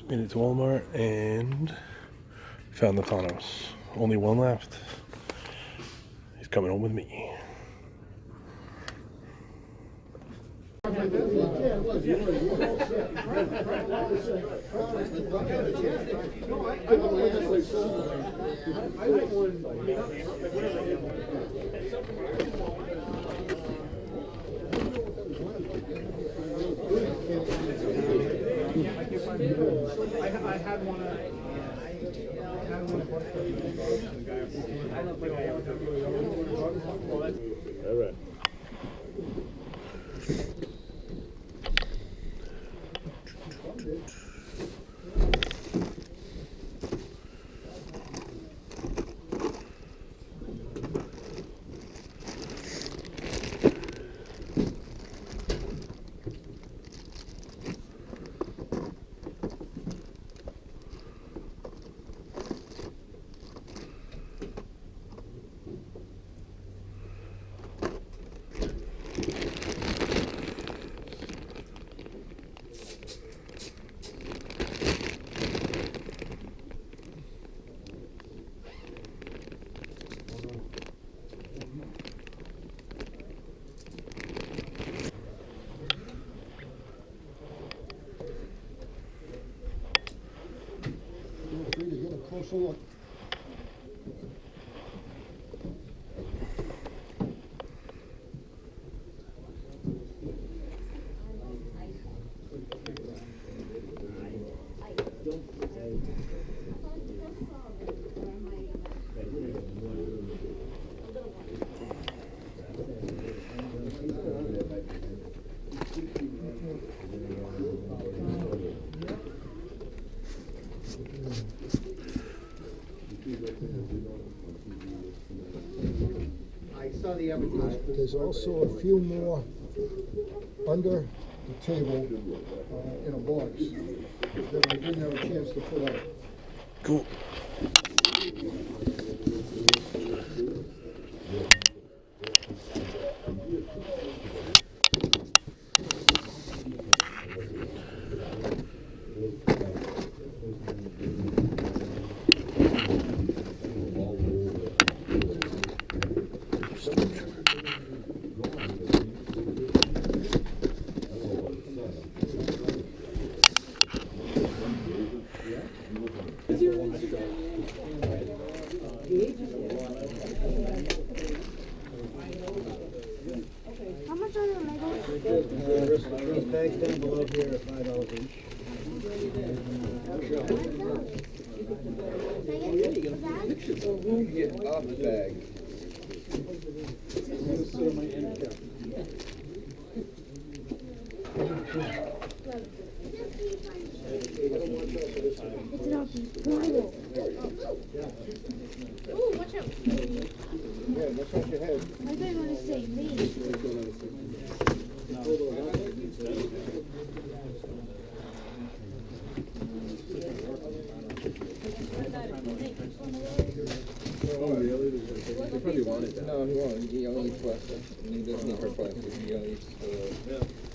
So made it to Walmart and found the Thanos. Only one left. He's coming home with me. I had one. All right. Closer look. I saw the advertisement. There's also a few more under the table in a box that I didn't have a chance to pull out. Cool. How much are your Legos? These bags down below here are $5 each. Get off the bag. It's not viral. Oh, watch out. Yeah, that's what you had. I thought you were going to say me. Oh, really? He probably wanted that. No, he won't. He only eats plastic. He doesn't eat hard plastic. He only eats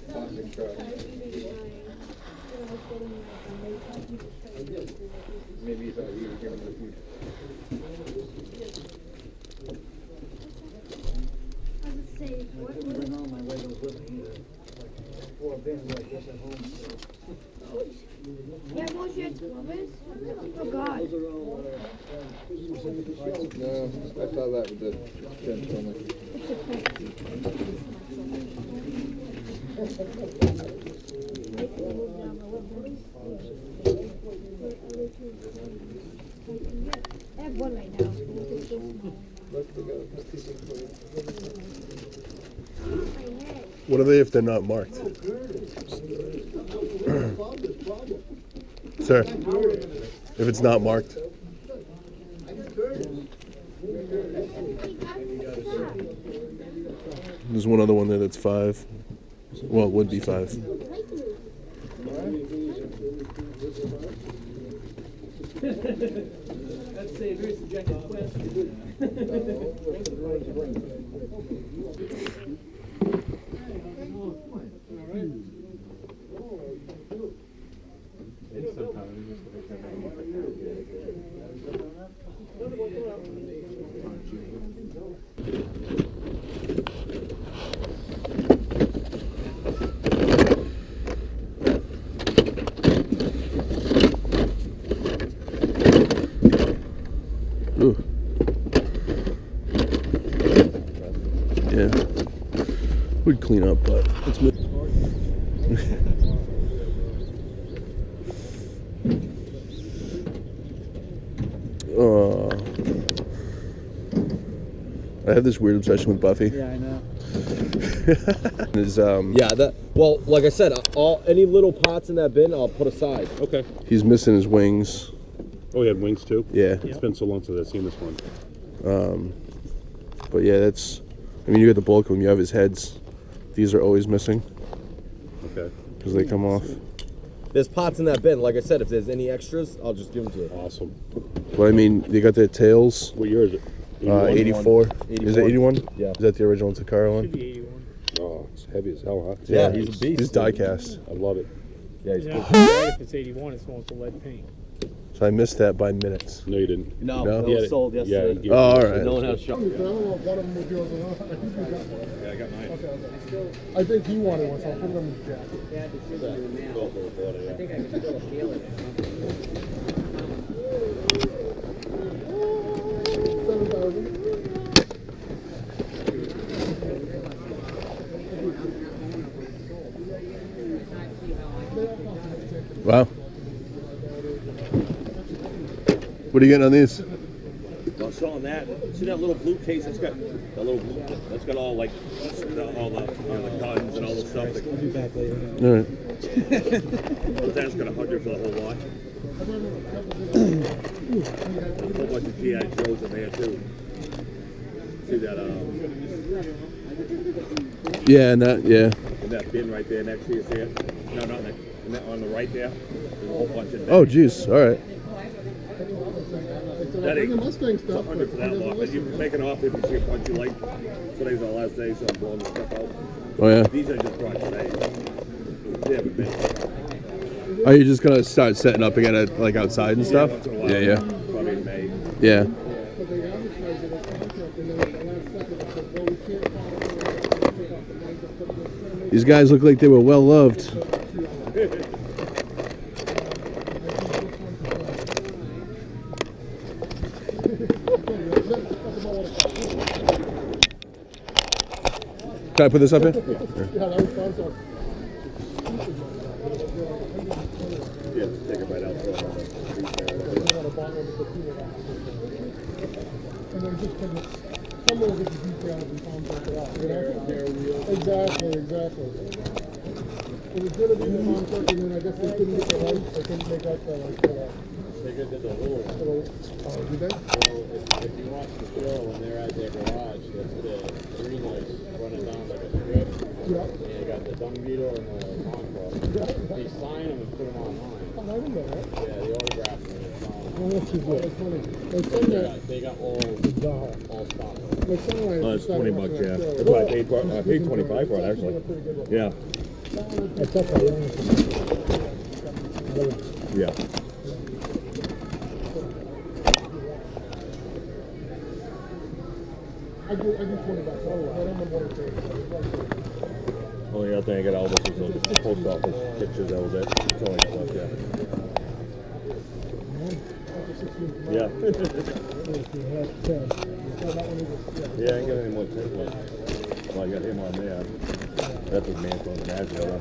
plastic trash. Maybe he thought you were giving him the food. I was say, what? Bring all my Legos with me. Like 4 bins like this at home. Yeah, what you had Clovis? Oh, God. No, I saw that with the gentleman. I have one right now. What are they if they're not marked? Sir, if it's not marked. There's one other one there that's 5. Well, it would be 5. That's a very subjective question. Ooh. Yeah. We'd clean up, but it's I have this weird obsession with Buffy. Yeah, I know. Is Yeah, that. Well, like I said, any little pots in that bin, I'll put aside. Okay. he's missing his wings. Oh, he had wings too? Yeah. It's been so long since I've seen this one. But yeah, that's. I mean, you got the bulk of them. You have his heads. These are always missing Okay. because they come off. There's pots in that bin. Like I said, if there's any extras, I'll just give them to you. Awesome. But I mean, they got their tails. What year is it? 84. Is it 81? Yeah. Is that the original Takara one? Oh, it's heavy as hell, huh? Yeah, he's a beast. He's die cast. I love it. Yeah, he's Yeah, good. right, if it's 81, it's almost a lead paint. So I missed that by minutes. No, you didn't. No, No? it Yeah, was sold yeah, yesterday. he Oh, all right. No one had a shot. I don't know if one of them was yours or not. I think you got one. Yeah, I got mine. Okay. I think he wanted one, so I'll put it on his jacket. I think I can still feel it. 7,000. Wow. What are you getting on these? Well, selling that. See that little blue case? That's got that little blue. That's got all like all the the guns and all the stuff. I'll be back later. All right. But that's got 100 for the whole lot. A whole bunch of G.I. Joes in there too. See that Yeah, and that, yeah. in that bin right there next to you? See it? No, not in that, on the right there. There's a whole bunch in there. Oh, geez. All right. That ain't Mustang it's stuff. 100 for that lot. But you can make an offer if you see a bunch you like. Today's our last day, so I'm blowing the stuff out. Oh, yeah. These I just brought today. They haven't been. Are you just going to start setting up again at, like, outside and stuff? Once in a while. Yeah, yeah. Probably in May. Yeah. But they advertised it as a contract, and then at the last second, they said, well, we can't follow it. Take off the money, just put it in. These guys look like they were well loved. Can I put this up here? Yeah, that was fun, so. Yeah, take it right out. Throw it on the And then just kind of, some of it is detailed and some break it out, you know? Exactly. It was gonna be the contract, and then I guess they couldn't get the lights, they couldn't make out the, like, They did the little. did they? If you watch the show when they're at their garage, that's the green lights running down like a strip. Yeah. And you got the dung beetle and the conquest. They sign them and put them online. Oh, I didn't know that. Yeah, they autograph them and it's on. Oh, that's just good. That's funny. My son They got all stock. my son and I. Oh, it's 20 bucks, yeah. That's what I paid for it. I paid 25 for it, actually. Yeah. That's okay, Yeah. I do 20 bucks. I don't remember what it is. Only other thing I got all this is the post office pictures. That was it. That's all I got left, yeah. Yeah. Yeah, I ain't got any more templates. Well, I got him on there. That's his man from Nashville.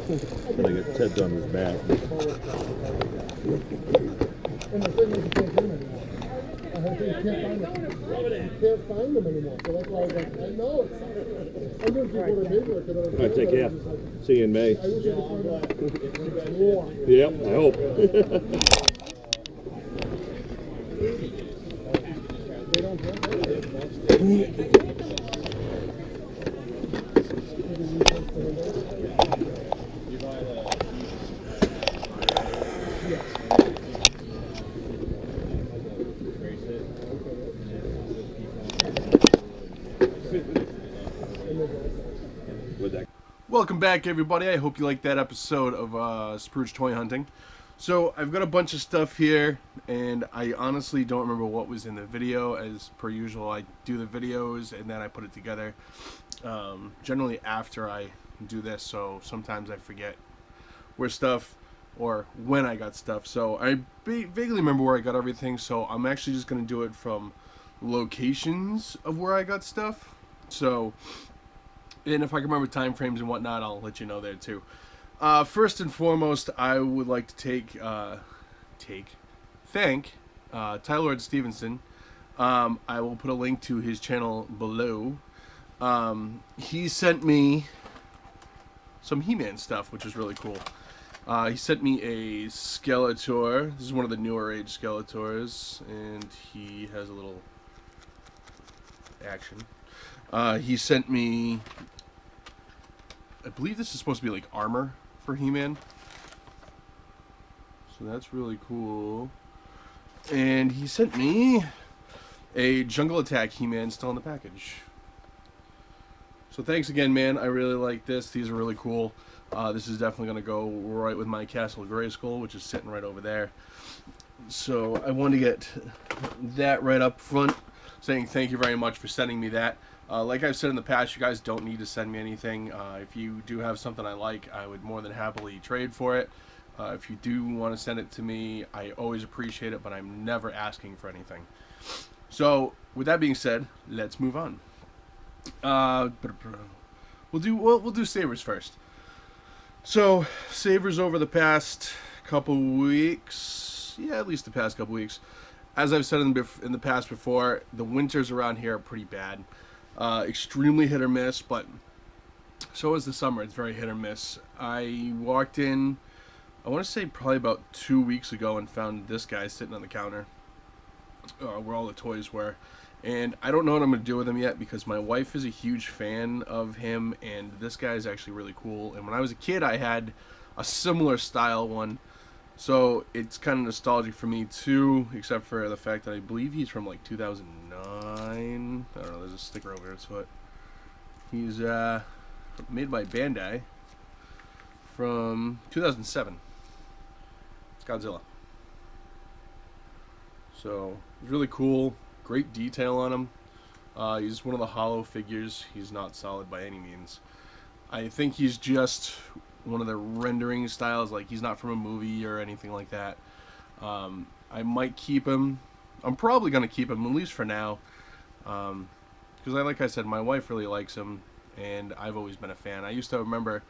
Gotta get Ted on his back. And the thing is, you can't do them anymore. I think you can't find them. You can't find them anymore. So that's why I was like, I know it's. I'm going to go to neighborhood because I was. All right, take care. See you in May. I wish I could find out more. Yep, I hope. They don't have that. Welcome back, everybody. I hope you liked that episode of Spurge Toy Hunting. So I've got a bunch of stuff here, and I honestly don't remember what was in the video. As per usual, I do the videos and then I put it together. Generally after I do this, so sometimes I forget where stuff or when I got stuff. So I vaguely remember where I got everything, so I'm actually just going to do it from locations of where I got stuff. So, and if I can remember time frames and whatnot, I'll let you know there too. First and foremost, I would like to thank Tyler Stevenson. I will put a link to his channel below. He sent me some He-Man stuff, which is really cool. He sent me a Skeletor. This is one of the newer age Skeletors, and he has a little action. He sent me, I believe this is supposed to be like armor for He-Man. So that's really cool. And he sent me a Jungle Attack He-Man still in the package. So thanks again, man. I really like this. These are really cool. This is definitely going to go right with my Castle Grayskull, which is sitting right over there. So I wanted to get that right up front, saying thank you very much for sending me that. Like I've said in the past, you guys don't need to send me anything. If you do have something I like, I would more than happily trade for it. If you do want to send it to me, I always appreciate it, but I'm never asking for anything. So with that being said, let's move on. We'll do Savers first. So Savers over the past couple weeks, yeah, at least the past couple weeks. As I've said in the past before, the winters around here are pretty bad. Extremely hit or miss, but so is the summer. It's very hit or miss. I walked in, I want to say probably about 2 weeks ago, and found this guy sitting on the counter where all the toys were. And I don't know what I'm going to do with him yet, because my wife is a huge fan of him, and this guy is actually really cool. And when I was a kid, I had a similar style one. So it's kind of nostalgic for me too, except for the fact that I believe he's from like 2009. I don't know, there's a sticker over his foot. He's made by Bandai from 2007. It's Godzilla. So it's really cool. Great detail on him. He's one of the hollow figures. He's not solid by any means. I think he's just one of the rendering styles. Like, he's not from a movie or anything like that. I might keep him. I'm probably going to keep him, at least for now. Because like I said, my wife really likes him, and I've always been a fan. I used to remember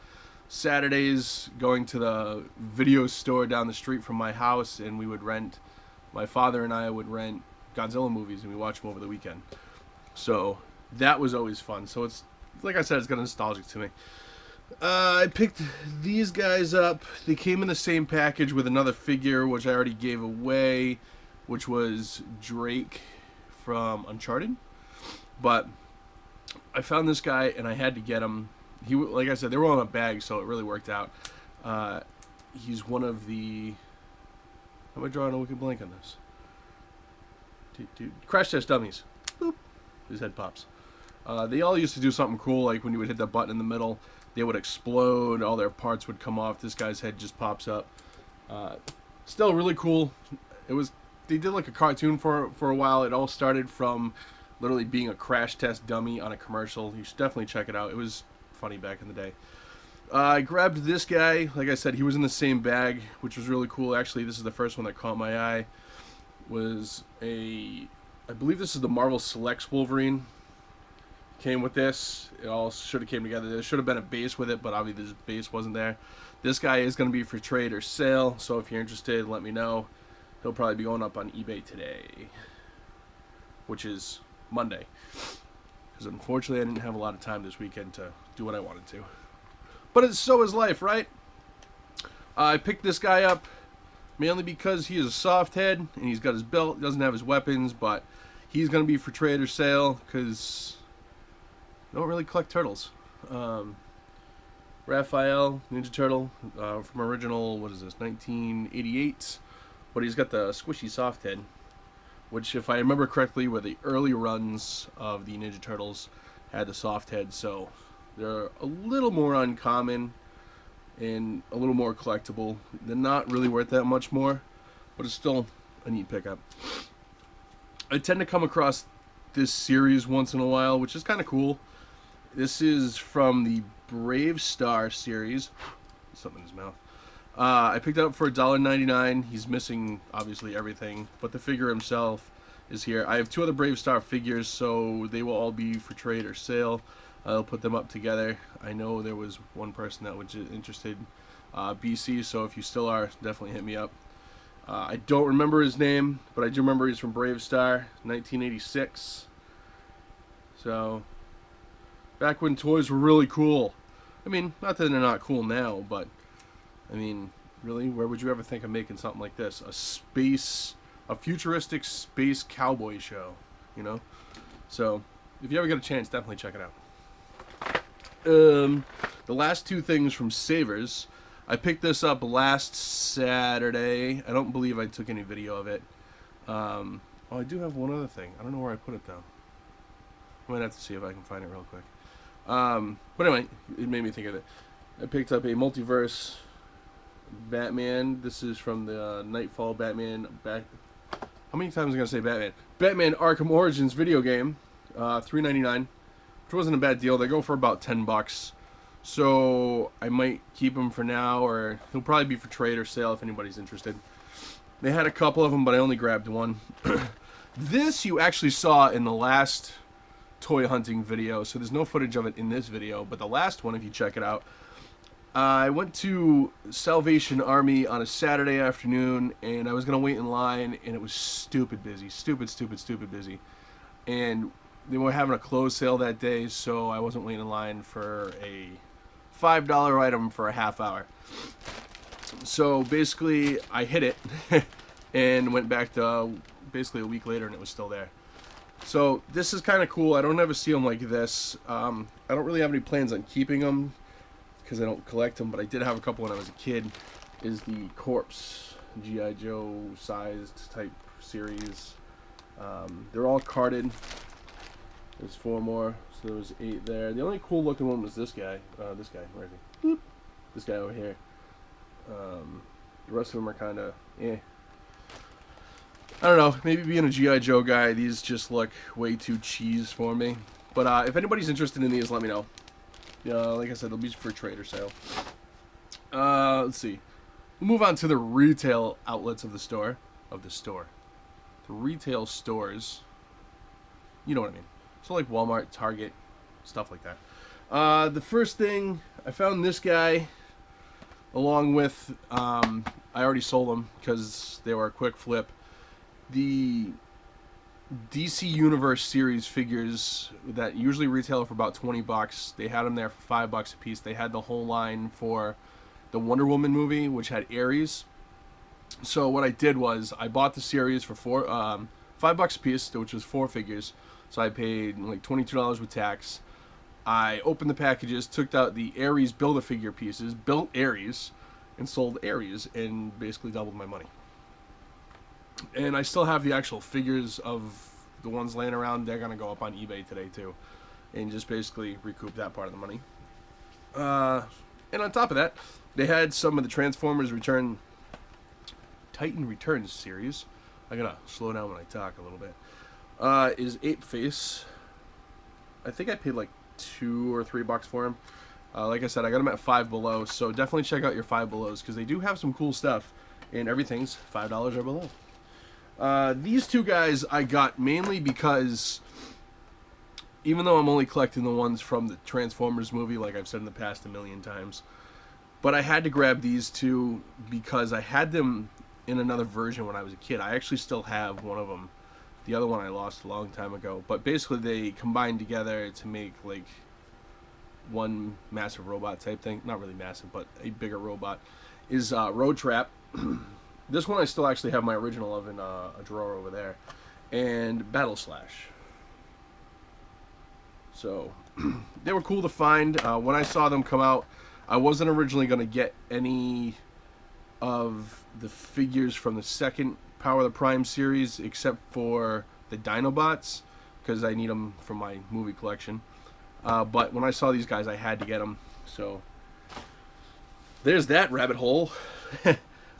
Saturdays going to the video store down the street from my house, and we would rent, my father and I would rent Godzilla movies, and we watch them over the weekend. So that was always fun. So it's, like I said, it's got nostalgic to me. I picked these guys up. They came in the same package with another figure, which I already gave away, which was Drake from Uncharted. But I found this guy, and I had to get him. He, like I said, they were all in a bag, so it really worked out. He's one of the... How am I drawing a wicked blank on this? Crash Test Dummies. Boop. His head pops. They all used to do something cool, like when you would hit the button in the middle, they would explode, all their parts would come off. This guy's head just pops up. Still really cool. It was, they did like a cartoon for a while. It all started from literally being a crash test dummy on a commercial. You should definitely check it out. It was funny back in the day. I grabbed this guy. Like I said, he was in the same bag, which was really cool. Actually, this is the first one that caught my eye. Was a, I believe this is the Marvel Selex Wolverine. Came with this. It all should have came together. There should have been a base with it, but obviously this base wasn't there. This guy is going to be for trade or sale, so if you're interested, let me know. He'll probably be going up on eBay today, which is Monday. Because unfortunately, I didn't have a lot of time this weekend to do what I wanted to. But so is life, right? I picked this guy up mainly because he is a soft head, and he's got his belt, doesn't have his weapons, but he's going to be for trade or sale, because I don't really collect turtles. Raphael, Ninja Turtle, from original, what is this, 1988, but he's got the squishy soft head, which, if I remember correctly, were the early runs of the Ninja Turtles had the soft head, so they're a little more uncommon. and a little more collectible. They're not really worth that much more, but it's still a neat pickup. I tend to come across this series once in a while, which is kind of cool. This is from the Bravestarr series. Something in his mouth. I picked it up for $1.99. He's missing, obviously, everything, but the figure himself is here. I have 2 other Bravestarr figures, so they will all be for trade or sale. I'll put them up together. I know there was one person that was interested, BC, so if you still are, definitely hit me up. I don't remember his name, but I do remember he's from Bravestarr, 1986. So, back when toys were really cool. I mean, not that they're not cool now, but, I mean, really, where would you ever think of making something like this? A futuristic space cowboy show, you know? So, if you ever get a chance, definitely check it out. The last 2 things from Savers. I picked this up last Saturday. I don't believe I took any video of it. Oh, I do have one other thing. I don't know where I put it though. I might have to see if I can find it real quick. But anyway, it made me think of it. I picked up a multiverse Batman. This is from the Nightfall Batman back. How many times am I gonna say Batman? Batman Arkham Origins video game. $3.99, which wasn't a bad deal. They go for about $10. So I might keep them for now, or he'll probably be for trade or sale if anybody's interested. They had a couple of them, but I only grabbed one. This you actually saw in the last toy hunting video, so there's no footage of it in this video, but the last one, if you check it out, I went to Salvation Army on a Saturday afternoon, and I was going to wait in line, and it was stupid busy. Stupid busy. And they were having a close sale that day, so I wasn't waiting in line for a $5 item for a half hour. So basically, I hit it and went back to basically a week later, and it was still there. So this is kind of cool. I don't ever see them like this. I don't really have any plans on keeping them because I don't collect them, but I did have a couple when I was a kid. Is the Corpse G.I. Joe sized type series. They're all carded. There's 4 more, so there was 8 there. The only cool looking one was this guy. Where is he? Boop. This guy over here. The rest of them are kind of, eh. I don't know, maybe being a G.I. Joe guy, these just look way too cheese for me. But if anybody's interested in these, let me know. Like I said, they'll be for trade or sale. Let's see. We'll move on to the retail outlets of the store. The retail stores. You know what I mean. So like Walmart, Target, stuff like that. The first thing, I found this guy, along with, I already sold them because they were a quick flip. The DC Universe series figures that usually retail for about $20. They had them there for $5 a piece. They had the whole line for the Wonder Woman movie, which had Ares. So what I did was I bought the series for $5 a piece, which was 4 figures. So I paid like $22 with tax. I opened the packages, took out the Ares Build-A-Figure pieces, built Ares, and sold Ares, and basically doubled my money. And I still have the actual figures of the ones laying around. They're going to go up on eBay today too, and just basically recoup that part of the money. And on top of that, they had some of the Transformers Titan Returns series. I gotta slow down when I talk a little bit. Is Ape Face. I think I paid like $2 or $3 for him. Like I said, I got them at Five Below, so definitely check out your Five Belows because they do have some cool stuff, and everything's $5 or below. These 2 guys I got mainly because even though I'm only collecting the ones from the Transformers movie, like I've said in the past a million times, but I had to grab these 2 because I had them in another version when I was a kid. I actually still have one of them. The other one I lost a long time ago. But basically they combined together to make like one massive robot type thing. Not really massive, but a bigger robot. Is Road Trap. This one I still actually have my original of in a drawer over there. And Battle Slash. So they were cool to find. When I saw them come out, I wasn't originally going to get any of the figures from the second Power of the Prime series except for the Dinobots because I need them for my movie collection. But when I saw these guys, I had to get them. So there's that rabbit hole.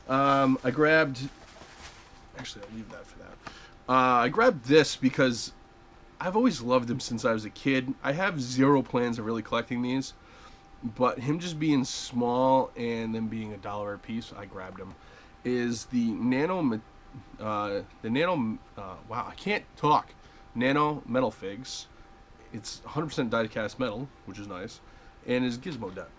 I grabbed. Actually, I'll leave that for that. I grabbed this because I've always loved him since I was a kid. I have zero plans of really collecting these, but him just being small and them being $1 a piece, I grabbed him. Is the Nano? Wow, I can't talk. Nano metal figs. It's 100% die-cast metal, which is nice, and his Gizmo duck.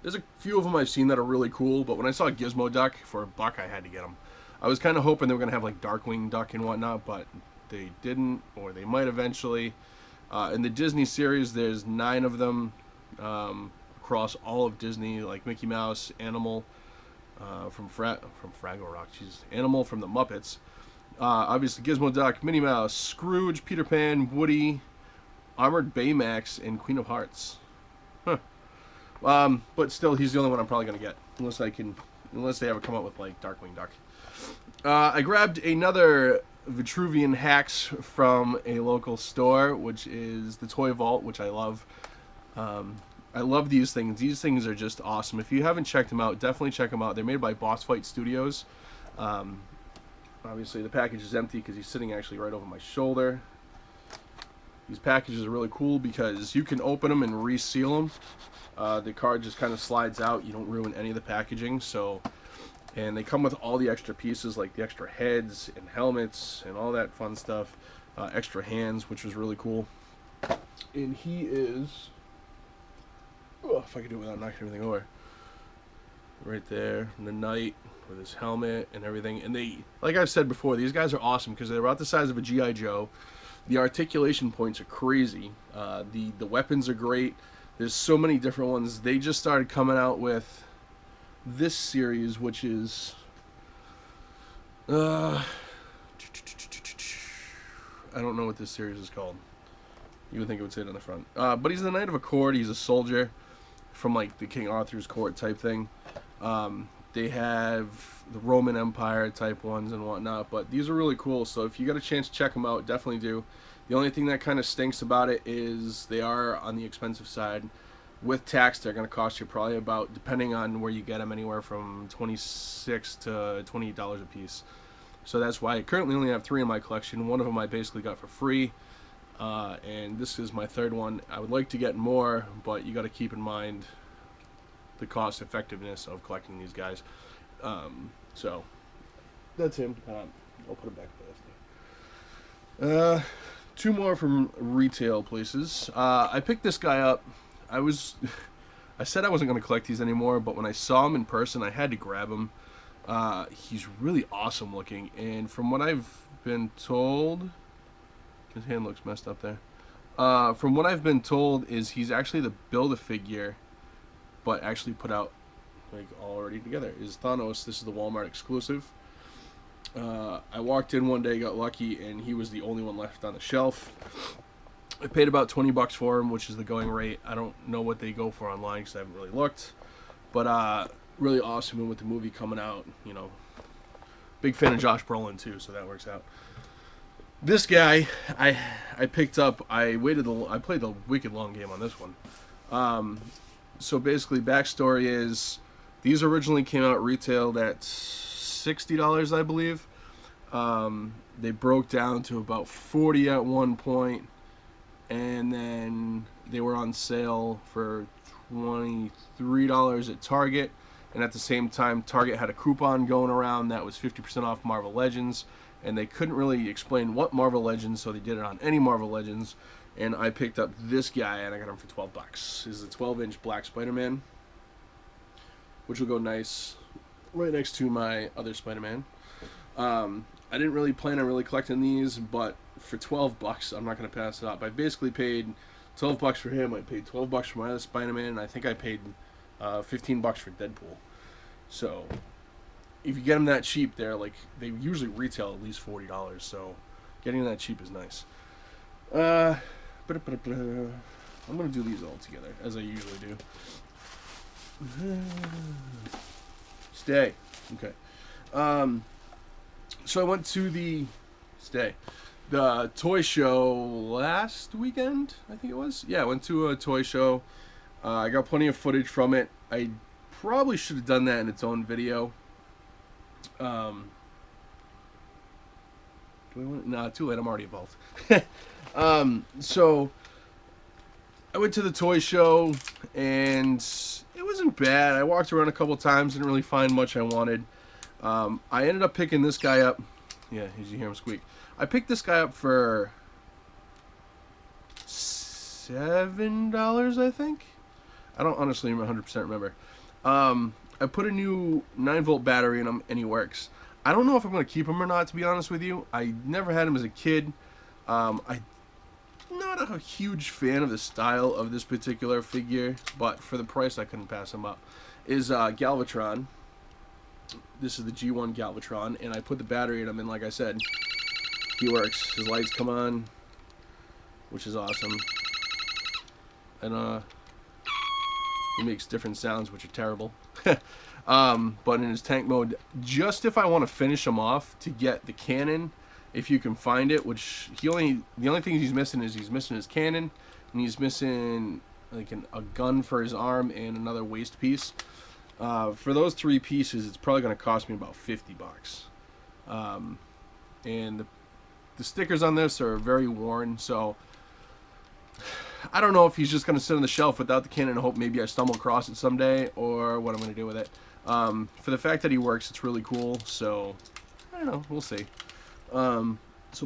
There's a few of them I've seen that are really cool, but when I saw a Gizmo duck for $1, I had to get them. I was kind of hoping they were gonna have like Darkwing Duck and whatnot, but they didn't, or they might eventually. In the Disney series, there's 9 of them across all of Disney, like Mickey Mouse, Animal from Fraggle Rock, Animal from the Muppets. Obviously, Gizmo Duck, Minnie Mouse, Scrooge, Peter Pan, Woody, Armored Baymax, and Queen of Hearts. Huh. But still, he's the only one I'm probably gonna get, unless they ever come up with like Darkwing Duck. I grabbed another Vitruvian Hacks from a local store, which is the Toy Vault, which I love. I love these things. These things are just awesome. If you haven't checked them out, definitely check them out. They're made by Boss Fight Studios. Obviously, the package is empty because he's sitting actually right over my shoulder. These packages are really cool because you can open them and reseal them. The card just kind of slides out. You don't ruin any of the packaging. And they come with all the extra pieces, like the extra heads and helmets and all that fun stuff. Extra hands, which was really cool. And he is... Oh, if I could do it without knocking everything over. Right there, in the knight with his helmet and everything. And they, like I've said before, these guys are awesome because they're about the size of a G.I. Joe. The articulation points are crazy. The weapons are great. There's so many different ones. They just started coming out with this series, which is I don't know what this series is called. You would think it would say it on the front. But he's the Knight of Accord. He's a soldier from like the King Arthur's court type thing. They have the Roman Empire type ones and whatnot, but these are really cool. So if you got a chance to check them out, definitely do. The only thing that kind of stinks about it is they are on the expensive side. With tax, they're going to cost you probably about, depending on where you get them, anywhere from $26 to $28 a piece. So that's why I currently only have 3 in my collection. One of them I basically got for free, and this is my 3rd one. I would like to get more, but you got to keep in mind the cost effectiveness of collecting these guys. So that's him. I'll put him back there. 2 more from retail places. I picked this guy up. I said I wasn't going to collect these anymore, but when I saw him in person, I had to grab him. He's really awesome looking, and from what I've been told, his hand looks messed up there. From what I've been told is he's actually the Build-A-Figure, but actually put out like already together. Is Thanos. This is the Walmart exclusive. I walked in one day, got lucky, and he was the only one left on the shelf. I paid about $20 for him, which is the going rate. I don't know what they go for online because I haven't really looked. But really awesome, and with the movie coming out, you know, big fan of Josh Brolin too, so that works out. This guy, I picked up. I played the wicked long game on this one. So basically, backstory is these originally came out retailed at $60, I believe. They broke down to about $40 at one point. And then they were on sale for $23 at Target. And at the same time, Target had a coupon going around that was 50% off Marvel Legends. And they couldn't really explain what Marvel Legends, so they did it on any Marvel Legends. And I picked up this guy, and I got him for $12. This is a 12-inch black Spider-Man, which will go nice right next to my other Spider-Man. I didn't really plan on really collecting these, but for $12, I'm not going to pass it up. I basically paid $12 for him. I paid $12 for my other Spider-Man, and I think I paid $15 for Deadpool. So if you get them that cheap, they usually retail at least $40. So getting that cheap is nice. I'm going to do these all together, as I usually do. Stay. Okay. So I went to the toy show last weekend, I think it was. Yeah, I went to a toy show. I got plenty of footage from it. I probably should have done that in its own video. Nah, too late. I'm already involved. So I went to the toy show, and it wasn't bad. I walked around a couple times, didn't really find much I wanted. I ended up picking this guy up. Yeah, as you hear him squeak. I picked this guy up for $7, I think. I don't honestly 100% remember. I put a new 9-volt battery in him, and he works. I don't know if I'm going to keep him or not, to be honest with you. I never had him as a kid. I'm not a huge fan of the style of this particular figure, but for the price, I couldn't pass him up. Is Galvatron. This is the G1 Galvatron, and I put the battery in him, and like I said, he works. His lights come on, which is awesome. And he makes different sounds, which are terrible. But in his tank mode, just if I want to finish him off to get the cannon, if you can find it, which the only thing he's missing is he's missing his cannon, and he's missing like a gun for his arm and another waist piece. For those 3 pieces, it's probably going to cost me about $50. And the stickers on this are very worn, so I don't know if he's just going to sit on the shelf without the cannon and hope maybe I stumble across it someday, or what I'm going to do with it. For the fact that he works, it's really cool, so I don't know, we'll see. So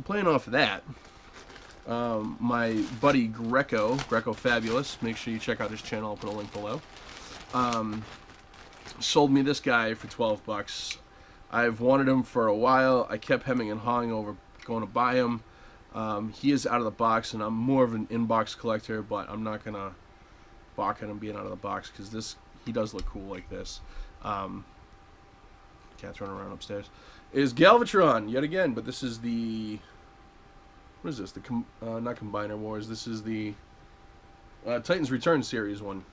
playing off of that, my buddy Greco Fabulous, make sure you check out his channel, I'll put a link below, sold me this guy for $12. I've wanted him for a while. I kept hemming and hawing over going to buy him. He is out of the box, and I'm more of an in-box collector, but I'm not gonna balk at him being out of the box because he does look cool like this. Cat's running around upstairs. Is Galvatron yet again, but this is the what is this? Not Combiner Wars. This is the Titans Return series one.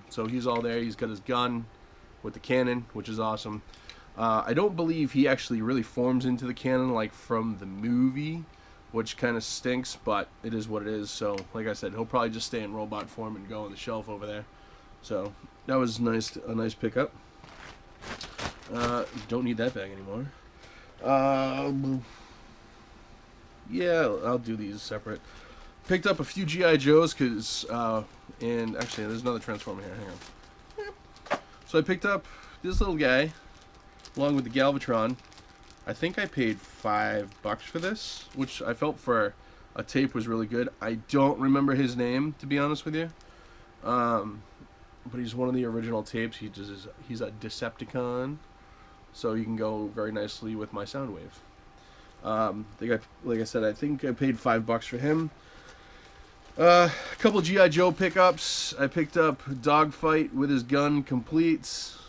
So he's all there. He's got his gun with the cannon, which is awesome. I don't believe he actually really forms into the cannon like from the movie, which kind of stinks, but it is what it is. So, like I said, he'll probably just stay in robot form and go on the shelf over there. So, that was nice, a nice pickup. Don't need that bag anymore. Yeah, I'll do these separate. Picked up a few G.I. Joes, and actually, there's another Transformer here. Hang on. So, I picked up this little guy, along with the Galvatron. I think I paid $5 for this, which I felt for a tape was really good. I don't remember his name, to be honest with you. But he's one of the original tapes. He's a Decepticon, so he can go very nicely with my Soundwave. Like I said, I think I paid $5 for him. A couple G.I. Joe pickups. I picked up Dogfight with his gun completes.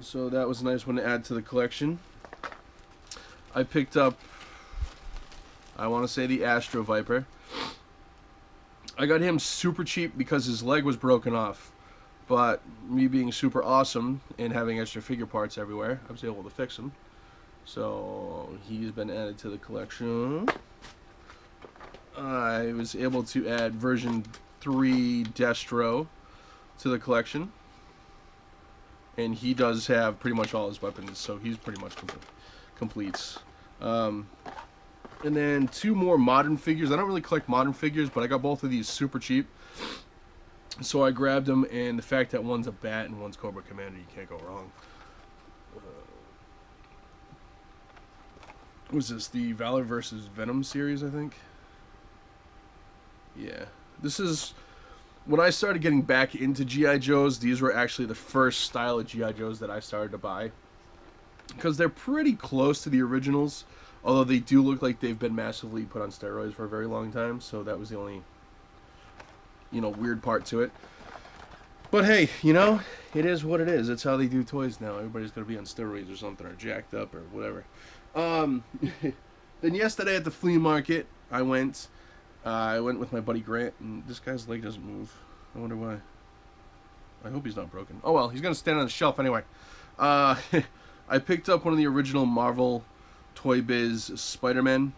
So that was a nice one to add to the collection. I picked up, I want to say, the Astro Viper. I got him super cheap because his leg was broken off. But me being super awesome and having extra figure parts everywhere, I was able to fix him. So he's been added to the collection. I was able to add version 3 Destro to the collection. And he does have pretty much all his weapons, so he's pretty much complete. And then 2 more modern figures. I don't really collect modern figures, but I got both of these super cheap. So I grabbed them, and the fact that one's a Bat and one's Cobra Commander, you can't go wrong. What was this? The Valor vs. Venom series, I think? Yeah. This is... When I started getting back into G.I. Joes, these were actually the first style of G.I. Joes that I started to buy. Because they're pretty close to the originals, although they do look like they've been massively put on steroids for a very long time, so that was the only, weird part to it. But hey, it is what it is. It's how they do toys now. Everybody's going to be on steroids or something, or jacked up, or whatever. Then yesterday at the flea market, I went with my buddy Grant, and this guy's leg doesn't move. I wonder why. I hope he's not broken. Oh well, he's going to stand on the shelf anyway. I picked up one of the original Marvel Toy Biz Spider-Man.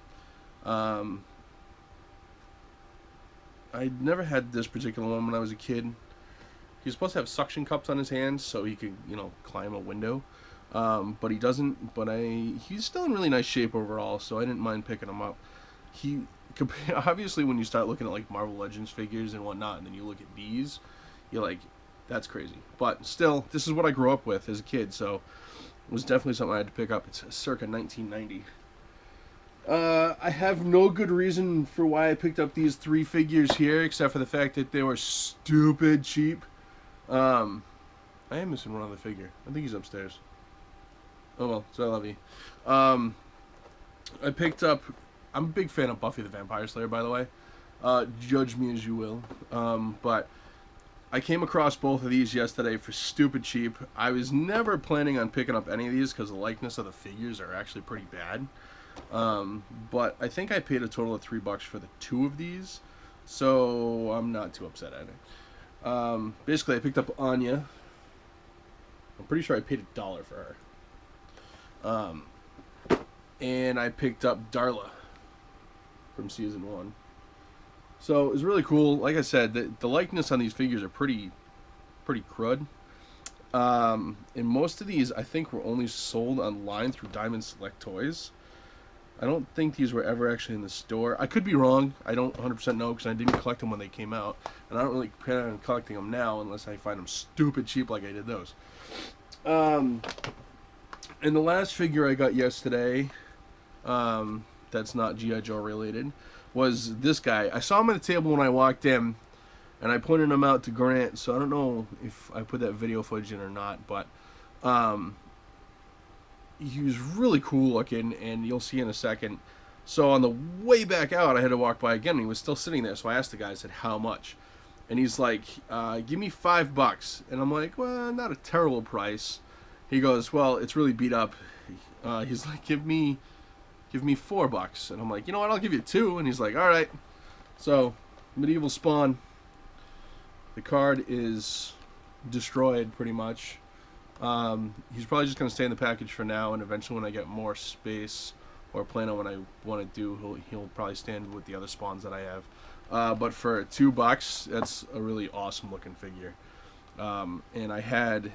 I never had this particular one when I was a kid. He's supposed to have suction cups on his hands so he could, you know, climb a window. But he doesn't. But he's still in really nice shape overall, so I didn't mind picking him up. Obviously, when you start looking at like Marvel Legends figures and whatnot, and then you look at these, you're like, that's crazy. But still, this is what I grew up with as a kid, so it was definitely something I had to pick up. It's circa 1990. I have no good reason for why I picked up these 3 figures here, except for the fact that they were stupid cheap. I am missing one other figure. I think he's upstairs. Oh well, so I love you. I picked up... I'm a big fan of Buffy the Vampire Slayer, by the way. Judge me as you will. But I came across both of these yesterday for stupid cheap. I was never planning on picking up any of these because the likeness of the figures are actually pretty bad. But I think I paid a total of $3 for the 2 of these, so I'm not too upset at it. Basically, I picked up Anya. I'm pretty sure I paid $1 for her. And I picked up Darla from season 1. So it was really cool. Like I said, the likeness on these figures are pretty crud. And most of these, I think, were only sold online through Diamond Select Toys. I don't think these were ever actually in the store. I could be wrong. I don't 100% know because I didn't collect them when they came out. And I don't really plan on collecting them now unless I find them stupid cheap like I did those. And the last figure I got yesterday, that's not G.I. Joe related, was this guy. I saw him at the table when I walked in, and I pointed him out to Grant, so I don't know if I put that video footage in or not, but he was really cool looking, and you'll see in a second. So on the way back out, I had to walk by again, and he was still sitting there, so I asked the guy, I said, how much? And he's like, give me $5. And I'm like, well, not a terrible price. He goes, well, it's really beat up. He's like, give me $4. And I'm like, you know what, I'll give you 2. And he's like, all right. So, Medieval Spawn. The card is destroyed pretty much. He's probably just going to stay in the package for now, and eventually when I get more space or plan on what I want to do, he'll probably stand with the other spawns that I have. But for $2, that's a really awesome looking figure. And I had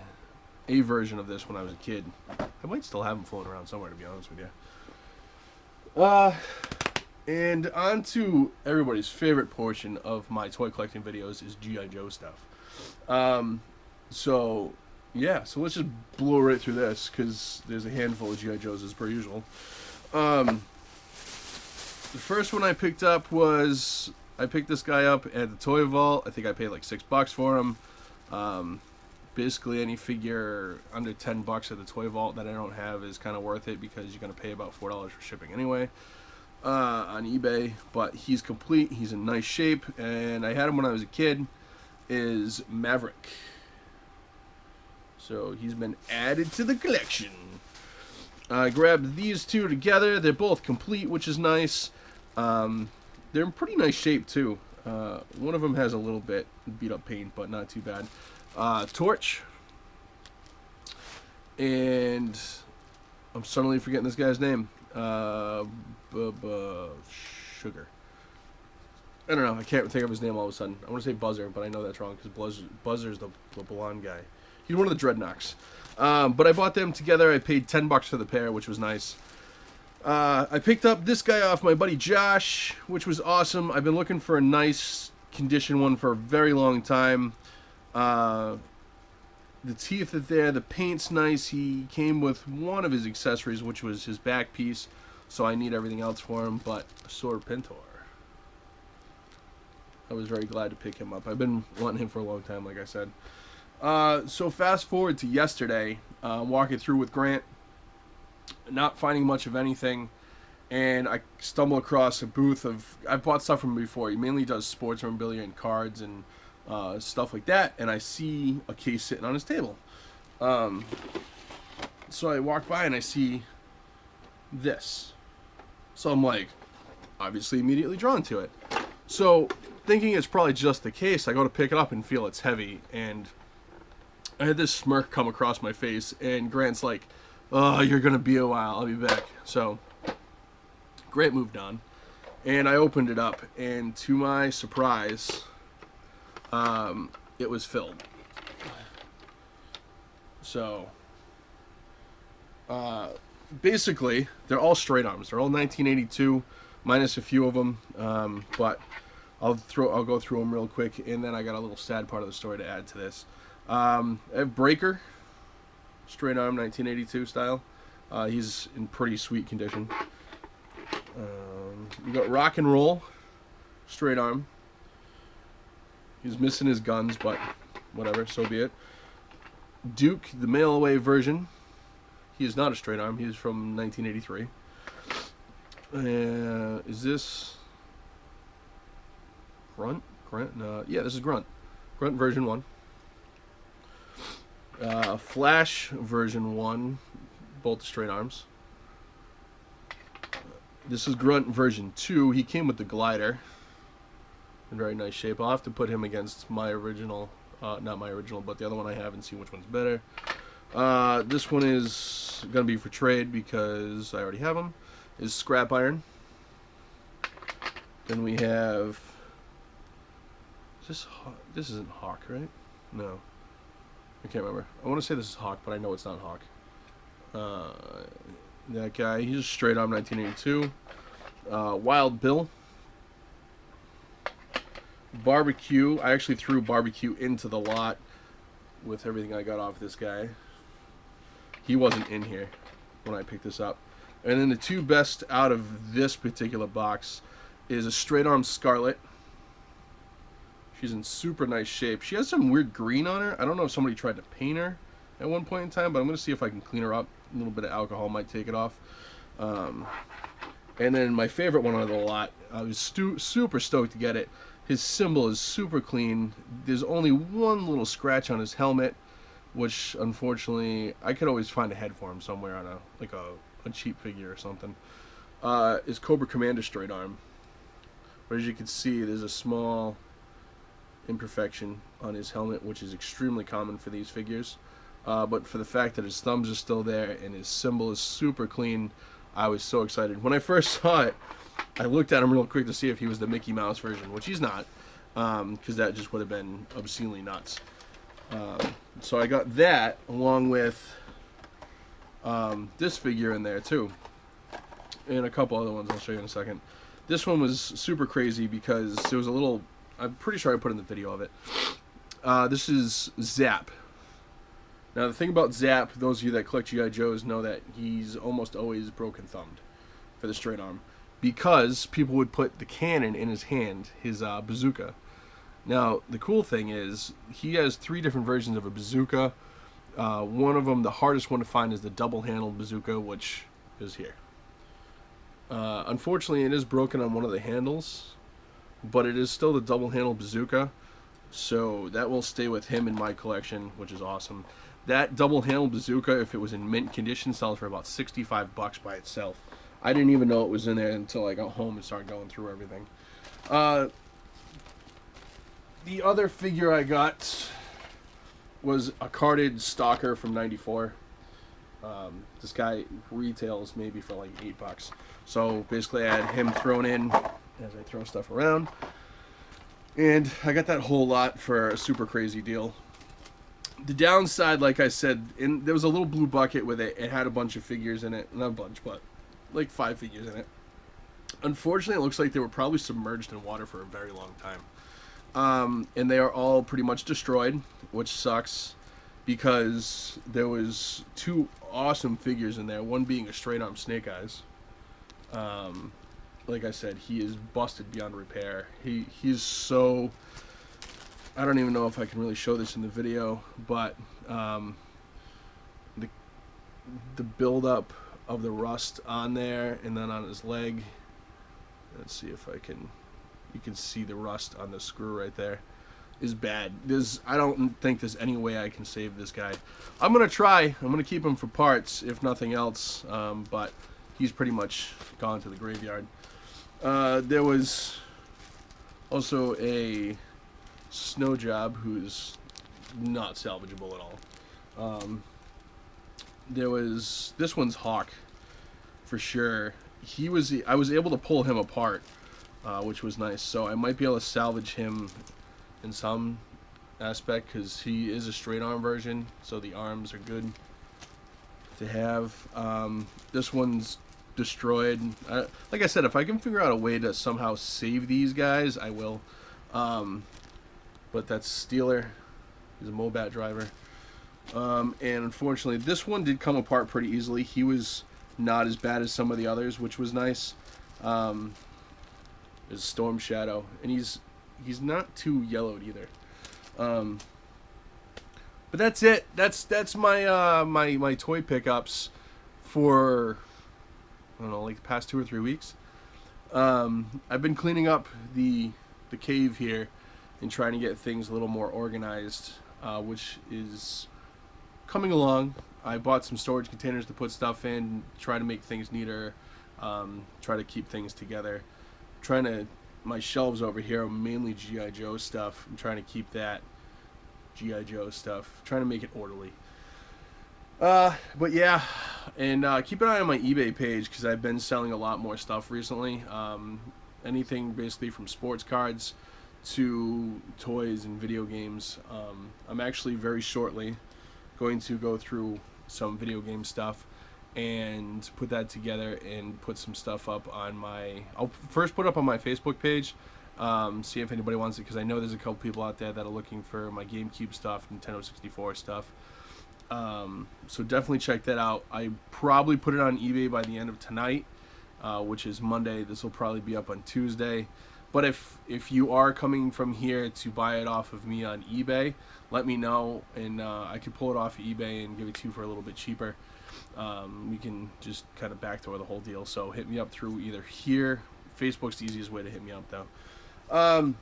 a version of this when I was a kid. I might still have them floating around somewhere, to be honest with you. And on to everybody's favorite portion of my toy collecting videos is G.I. Joe stuff. So let's just blow right through this because there's a handful of G.I. Joes as per usual. The first one I picked up was, I picked this guy up at the Toy Vault. I think I paid like $6 for him. Basically any figure under $10 at the Toy Vault that I don't have is kind of worth it because you're going to pay about $4 for shipping anyway on eBay. But he's complete, he's in nice shape, and I had him when I was a kid, is Maverick. So he's been added to the collection. I grabbed these 2 together. They're both complete, which is nice. They're in pretty nice shape too. One of them has a little bit beat up paint, but not too bad. Torch. And I'm suddenly forgetting this guy's name. Sugar. I don't know. I can't think of his name all of a sudden. I want to say Buzzer, but I know that's wrong because Buzzer's the blonde guy. He's one of the Dreadnoks. But I bought them together. I paid $10 for the pair, which was nice. I picked up this guy off my buddy Josh, which was awesome. I've been looking for a nice condition one for a very long time. The teeth are there. The paint's nice. He came with one of his accessories, which was his back piece. So I need everything else for him, but a Sword Pintor. I was very glad to pick him up. I've been wanting him for a long time, like I said. So fast forward to yesterday, walking through with Grant, not finding much of anything, and I stumble across a booth of, I've bought stuff from him before. He mainly does sports memorabilia and cards and stuff like that, and I see a case sitting on his table. So I walk by and I see this. So I'm like, obviously immediately drawn to it. So thinking it's probably just the case, I go to pick it up and feel it's heavy, and I had this smirk come across my face, and Grant's like, oh, you're gonna be a while, I'll be back. So Grant moved on, And I opened it up, and to my surprise, it was filled. So, basically, they're all straight arms. They're all 1982, minus a few of them. But I'll go through them real quick, and then I got a little sad part of the story to add to this. I have Breaker, straight arm, 1982 style. He's in pretty sweet condition. You got Rock and Roll, straight arm. He's missing his guns, but whatever, so be it. Duke, the mail-away version. He is not a straight arm. He is from 1983. Is this Grunt? Yeah, this is Grunt. Grunt version 1. Flash version 1, both straight arms. This is Grunt version 2. He came with the glider. In very nice shape. I'll have to put him against my original, not my original, but the other one I have, and see which one's better. This one is going to be for trade because I already have him. Is Scrap Iron. Then we have... This isn't Hawk, right? No. I can't remember. I want to say this is Hawk, but I know it's not Hawk. That guy, he's a straight arm 1982. Wild Bill. Barbecue. I actually threw Barbecue into the lot with everything I got off this guy. He wasn't in here when I picked this up. And then the two best out of this particular box is a straight arm Scarlet. She's in super nice shape. She has some weird green on her. I don't know if somebody tried to paint her at one point in time, but I'm going to see if I can clean her up. A little bit of alcohol might take it off. And then my favorite one out of the lot, I was super stoked to get it. His symbol is super clean. There's only one little scratch on his helmet, which unfortunately I could always find a head for him somewhere on a cheap figure or something. Is Cobra Commander straight arm. But as you can see, there's a small imperfection on his helmet, which is extremely common for these figures. But for the fact that his thumbs are still there and his symbol is super clean, I was so excited. When I first saw it, I looked at him real quick to see if he was the Mickey Mouse version, which he's not, because that just would have been obscenely nuts. So I got that along with this figure in there too, and a couple other ones I'll show you in a second. This one was super crazy because there was a little, I'm pretty sure I put in the video of it. This is Zap. Now the thing about Zap, those of you that collect G.I. Joes know that he's almost always broken thumbed for the straight arm, because people would put the cannon in his hand, his bazooka. Now the cool thing is he has 3 different versions of a bazooka. One of them, the hardest one to find, is the double-handled bazooka, which is here. Unfortunately, it is broken on one of the handles, but it is still the double-handled bazooka, so that will stay with him in my collection, which is awesome. That double-handled bazooka, if it was in mint condition, sells for about $65 by itself. I didn't even know it was in there until I got home and started going through everything. The other figure I got was a carded Stalker from '94. This guy retails maybe for like $8. So basically I had him thrown in as I throw stuff around. And I got that whole lot for a super crazy deal. The downside, like I said, there was a little blue bucket with it. It had a bunch of figures in it. Not a bunch, but like 5 figures in it. Unfortunately, it looks like they were probably submerged in water for a very long time. And they are all pretty much destroyed, which sucks, because there was 2 awesome figures in there, one being a straight arm Snake Eyes. Like I said, he is busted beyond repair. He's so, I don't even know if I can really show this in the video, but the buildup of the rust on there and then on his leg. Let's see if I can, you can see the rust on the screw right there, is bad. I don't think there's any way I can save this guy. I'm gonna try. I'm gonna keep him for parts if nothing else, but he's pretty much gone to the graveyard. There was also a Snow Job who's not salvageable at all. There was, this one's Hawk for sure. I was able to pull him apart, which was nice. So I might be able to salvage him in some aspect because he is a straight arm version, so the arms are good to have. This one's destroyed. Like I said, if I can figure out a way to somehow save these guys, I will. But that's Steeler. He's a Mobat driver. And unfortunately, this one did come apart pretty easily. He was not as bad as some of the others, which was nice. There's Storm Shadow, and he's not too yellowed either. But that's it. That's my my toy pickups for, I don't know, like the past 2 or 3 weeks. I've been cleaning up the cave here and trying to get things a little more organized, which is coming along. I bought some storage containers to put stuff in, try to make things neater, try to keep things together. My shelves over here are mainly G.I. Joe stuff. I'm trying to keep that G.I. Joe stuff, trying to make it orderly. But yeah, and keep an eye on my eBay page because I've been selling a lot more stuff recently. Anything basically from sports cards to toys and video games. I'm actually very shortly going to go through some video game stuff and put that together and put some stuff up on I'll first put up on my Facebook page, see if anybody wants it, because I know there's a couple people out there that are looking for my GameCube stuff, Nintendo 64 stuff. So definitely check that out. I probably put it on eBay by the end of tonight, which is Monday. This will probably be up on Tuesday. But if you are coming from here to buy it off of me on eBay, let me know, and I can pull it off of eBay and give it to you for a little bit cheaper. We can just kind of backdoor the whole deal. So hit me up through either here. Facebook's the easiest way to hit me up, though.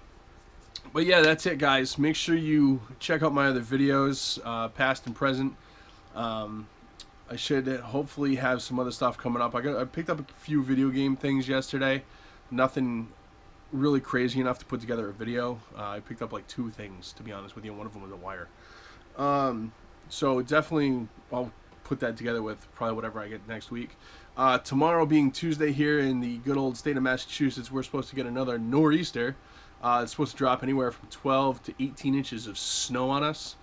But yeah, that's it, guys. Make sure you check out my other videos, past and present. I should hopefully have some other stuff coming up. I picked up a few video game things yesterday. Nothing really crazy enough to put together a video. I picked up like 2 things, to be honest with you. One of them was a wire. So definitely I'll put that together with probably whatever I get next week. Tomorrow being Tuesday here in the good old state of Massachusetts, we're supposed to get another nor'easter. It's supposed to drop anywhere from 12 to 18 inches of snow on us.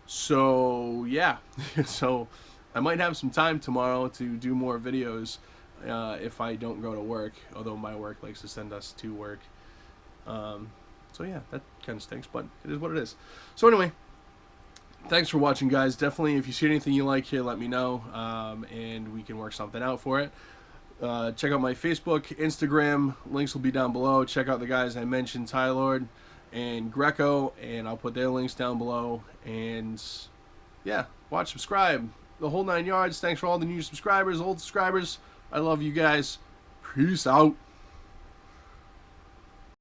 So yeah, so I might have some time tomorrow to do more videos if I don't go to work, although my work likes to send us to work. So yeah, that kind of stinks, but it is what it is. So anyway, thanks for watching, guys. Definitely, if you see anything you like here, let me know, and we can work something out for it. Check out my Facebook, Instagram. Links will be down below. Check out the guys I mentioned, Tylord and Greco, and I'll put their links down below. And yeah, watch, subscribe, the whole 9 yards. Thanks for all the new subscribers, old subscribers. I love you guys. Peace out.